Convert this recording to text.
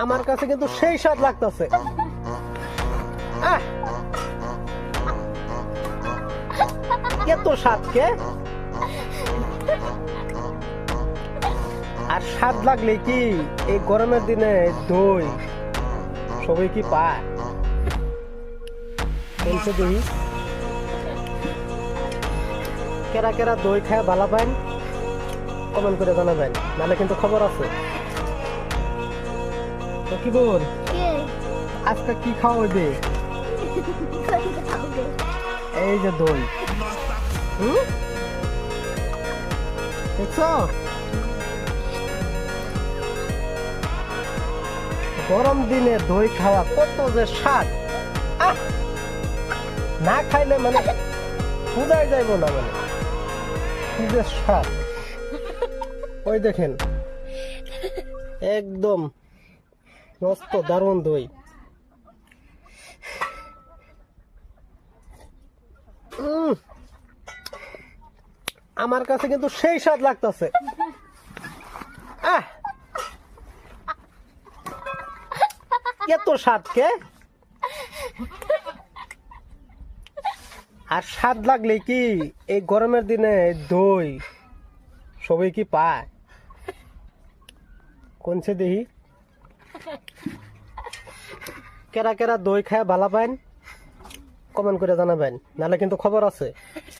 আমার কাছে কিন্তু সেই স্বাদ লাগতেছে। এত স্বাদ কে? আর স্বাদ লাগলে কি এই গরমের দিনে দই সবাই কি পায়? বলছে দেখি কেরা কেরা দই খায় ভালো পাইন, কমেন্ট করে জানাবেন, নাহলে কিন্তু খবর আছে। তো কি বল আজকে কি খাওয়া হইবে? এই যে দই, দেখছো গরম দিনে দই খাওয়া কত যে স্বাদ, না খাইলে মানে বুঝাই যাইব না, মানে কি যে স্বাদ। ওই দেখেন একদম মস্ত দারুণ দই। আমার কাছে কিন্তু সেই স্বাদ লাগতেছে। এত স্বাদ কে? আর স্বাদ লাগলে কি এই গরমের দিনে দই সবাই কি পায়? কোনছে দেখি কেরা কেরা দই খায় ভালো পাইন, কমেন্ট করে জানাবেন, নাহলে কিন্তু খবর আছে।